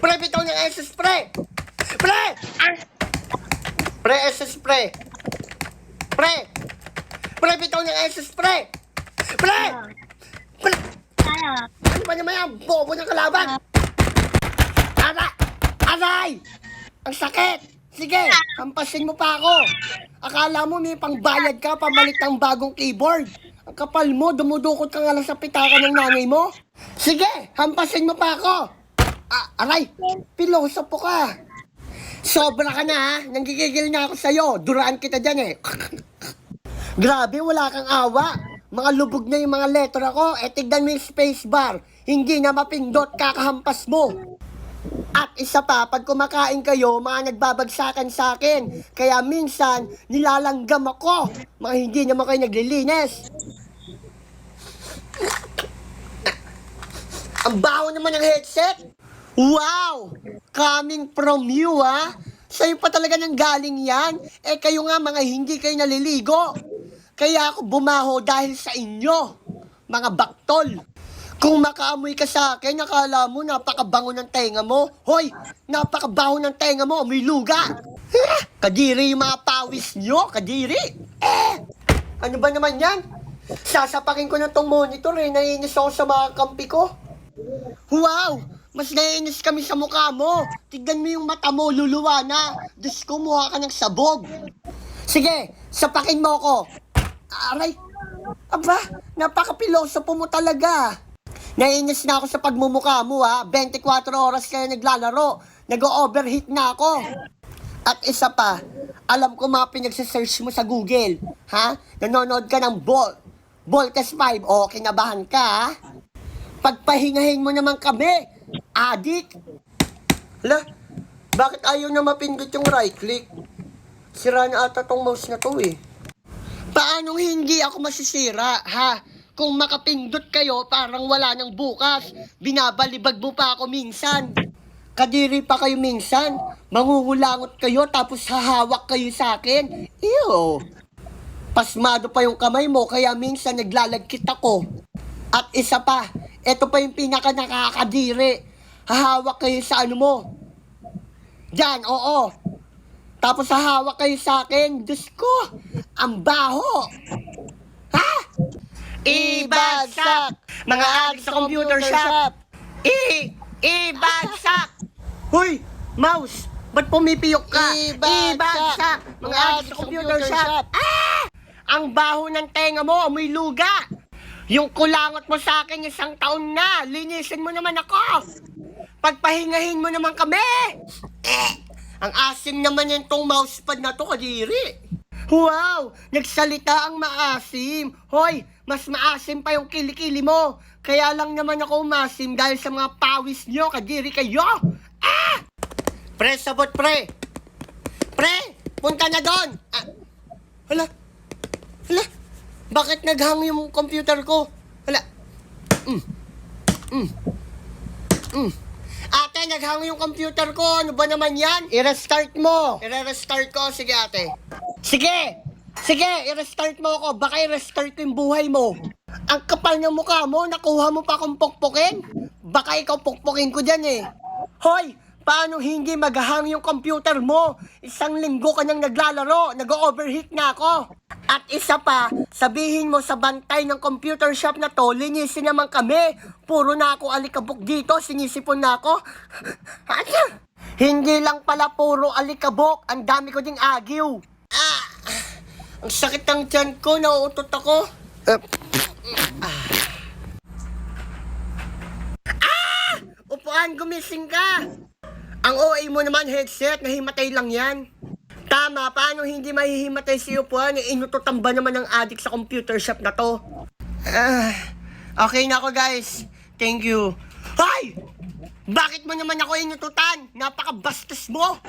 Pre, bitaw ng SS, pre! Pre! Pre, SS, pre! Pre! Pre, bitaw ng SS, pre! Pre! Pre! Ano ba naman yan? Bobo ng kalaban! Aray! Aray! Ang sakit! Sige, hampasin mo pa ako. Akala mo may pangbayad ka, pamalit ng bagong keyboard. Ang kapal mo, dumudukot ka nga lang sa pitaka ng nanay mo. Sige, hampasin mo pa ako. Aray, piloso po ka. Sobra ka na ha, nanggigigil na ako sa'yo. Duraan kita dyan eh. Grabe, wala kang awa. Mga lubog na yung mga letra ko. Tignan mo yung spacebar. Hindi na mapindot, kakahampas mo. At isa pa, pag kumakain kayo, mga nagbabagsakan sa akin. Kaya minsan, nilalanggam ako. Mga hindi naman kayo naglilinis. Ang baho naman ng headset. Wow! Coming from you, ha? Sa'yo pa talaga nang galing yan. Kayo nga, mga hindi kayo naliligo. Kaya ako bumaho dahil sa inyo, mga baktol. Kung makaamoy ka sa akin, akala mo napakabango ng tenga mo. Hoy, napakabaho ng tenga mo, may luga. Kadiri yung mga pawis nyo, kadiri. Ano ba naman yan? Sasapakin ko na tong monitor naiinis ako sa mga kampi ko. Wow, mas naiinis kami sa mukha mo. Tignan mo yung mata mo, luluwa na. Diyos ko, mukha ka ng sabog. Sige, sapakin mo ko. Aray, aba, napaka-pilosopo mo talaga. Naiinis na ako sa pagmumukha mo ha. 24 oras kayo naglalaro. Nag-overheat na ako. At isa pa, alam ko mga pinagsasearch mo sa Google. Ha? Nanonood ka ng Voltes 5. O, kinabahan ka ha? Pagpahingahin mo naman kami. Adik. Hala, bakit ayaw na mapindot yung right click? Sira na ata tong mouse na to eh. Paanong hindi ako masisira, ha? Kung makapindot kayo, parang wala nang bukas. Binabalibag mo pa ako minsan. Kadiri pa kayo minsan. Mangungulangot kayo tapos hahawak kayo sa akin. Ew. Pasmado pa yung kamay mo kaya minsan naglalagkit ako. At isa pa, ito pa yung pinaka nakakadiri. Hahawak kayo sa ano mo. Diyan, oo. Tapos hahawak kayo sa akin. Diyos ko, ang baho. Ha? Ibagsak! Mga adik sa computer shop! Ibagsak! Hoy, mouse! Ba't pumipiyok ka? Ibagsak! Mga adik sa computer shop! Ang baho ng tenga mo, amoy luga! Yung kulangot mo sa akin 1 taon na, linisin mo naman ako! Pagpahingahin mo naman kami! Ang asim naman yung tong mousepad na to, kadiri! Wow! Nagsalita ang maasim! Hoy! Mas maasim pa yung kilikili mo! Kaya lang naman ako umasim dahil sa mga pawis nyo, kadiri kayo! Pre, sabot pre! Pre! Punta na doon! Hala! Hala! Bakit naghang yung computer ko? Hala! Ate, naghang yung computer ko. Ano ba naman yan? I-restart mo. I-restart ko. Sige, ate. Sige! Sige, i-restart mo ako. Baka i-restart ko yung buhay mo. Ang kapal ng mukha mo, nakuha mo pa akong pukpukin? Baka ikaw pukpukin ko dyan eh. Hoy! Paano hindi maghahang yung computer mo? 1 linggo ka nang naglalaro. Nag-overheat na ako. At isa pa, sabihin mo sa bantay ng computer shop na to, linisin naman kami. Puro na ako alikabok dito, sinisipon na ako. Hindi lang pala puro alikabok, ang dami ko ding agiw. Ang sakit ng tiyan ko, nauutot ako. Upuan, gumising ka. Ang OA mo naman, headset, nahimatay lang yan. Tama, paano hindi mahihimatay si upuan? Inututan ba naman ng adik sa computer shop na to? Okay na ako guys. Thank you. Hoy! Bakit mo naman ako inututan? Napakabastos mo.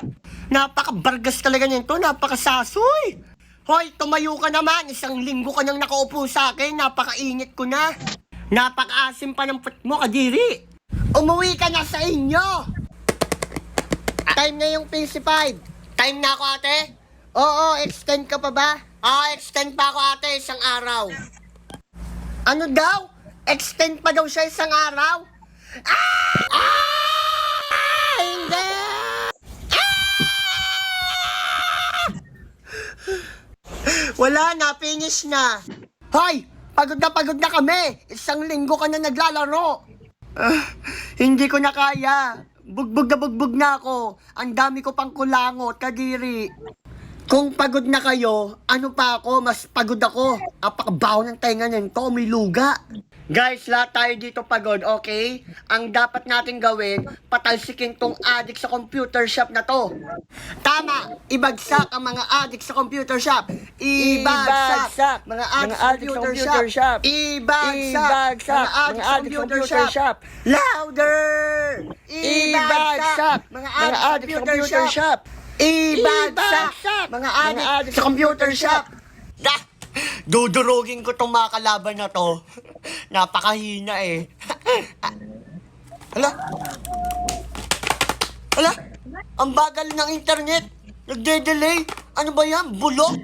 Napakabargas talaga nito. Napakasasoy. Hoy, tumayo ka naman. 1 linggo ka nang nakaupo sa akin. Napakainit ko na. Napakaasim pa ng put mo, kadiri. Umuwi ka na sa inyo. Time na yung PC5. Time na ako, ate? Oo, extend ka pa ba? Extend pa ako, ate, 1 araw. Ano daw? Extend pa daw siya 1 araw? Wala na, finish na. Hoy, pagod na kami. 1 linggo ka na naglalaro. Hindi ko na kaya. Bugbog na ako. Ang dami ko pang kulangot, kadiri. Kung pagod na kayo, ano pa ako? Mas pagod ako. Apakabaw ng tenga nito, may luga. Guys, lahat tayo dito pagod, okay? Ang dapat natin gawin, patalsikin tong addict sa computer shop na to. Tama, ibagsak ang mga addict sa computer shop. Ibagsak mga addict sa computer shop. Ibagsak mga addict sa computer shop. Louder! Ibagsak mga addict sa computer shop. Ibagsak mga addict sa computer shop. Dudurugin ko tong mga kalaban na to. Napakahina eh. Hala? Ang bagal ng internet. Nagde-delay. Ano ba yan? Bulok?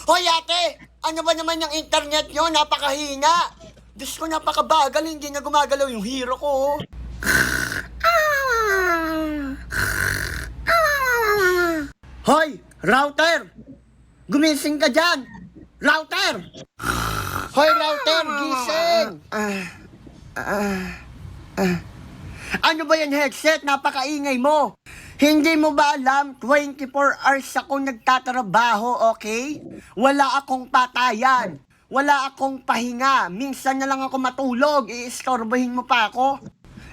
Hoy ate! Ano ba naman yung internet nyo? Napakahina. Diyos ko, napakabagal. Hindi na gumagalaw yung hero ko. Hoy! Router! Gumising ka dyan! Router! Hoy, router! Gising! Ano ba yan headset? Napakaingay mo! Hindi mo ba alam, 24 hours ako nagtatrabaho, okay? Wala akong patayan. Wala akong pahinga. Minsan na lang ako matulog. Iistorbohin mo pa ako.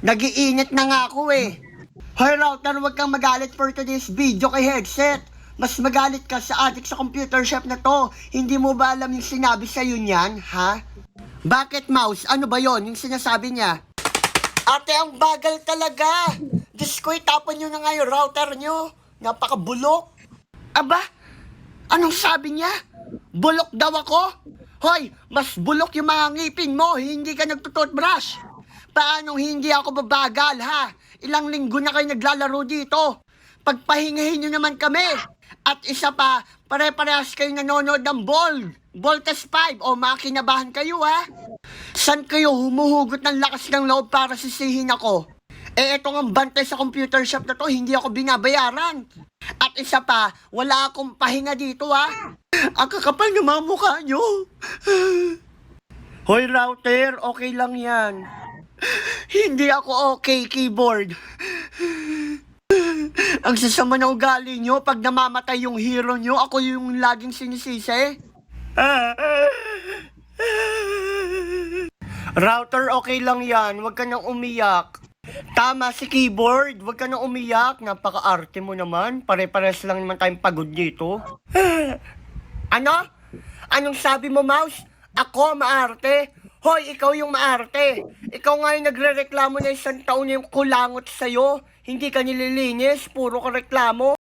Nagiinit na nga ako eh. Hoy, router, huwag kang magalit for today's video kay headset. Mas magalit ka sa addict sa computer shop na to. Hindi mo ba alam yung sinabi sa'yo niyan, ha? Bakit, mouse? Ano ba yon yung sinasabi niya? Ate, ang bagal talaga. Diyos ko, itapon nyo na nga yung router nyo. Napakabulok. Aba, anong sabi niya? Bulok daw ako? Hoy, mas bulok yung mga ngipin mo. Hindi ka nagtututbrush. Paano hindi ako babagal, ha? Ilang linggo na kayo naglalaro dito. Pagpahingahin nyo naman kami. At isa pa, pare-parehas kayo nanonood ng Voltes 5 o makinabahan kayo ha? San kayo humuhugot ng lakas ng loob para sisihin ako? Eh etong ang bantay sa computer shop na to, hindi ako binabayaran. At isa pa, wala akong pahinga dito ha? Ang kakapal ng mga mukha nyo. Hoy router, okay lang yan. Hindi ako okay, keyboard. Ang sasama na ugali nyo, pag namamatay yung hero nyo, ako yung laging sinisisi. Router, okay lang yan. Huwag ka nang umiyak. Tama si keyboard. Huwag ka nang umiyak. Napaka-arte mo naman. Pare-pares lang naman tayong pagod dito. Ano? Anong sabi mo, mouse? Ako, maarte? Hoy, ikaw yung maarte. Ikaw nga yung nagre-reklamo na 1 taon na yung kulangot sa'yo. Hindi ka nililinis, puro ka reklamo.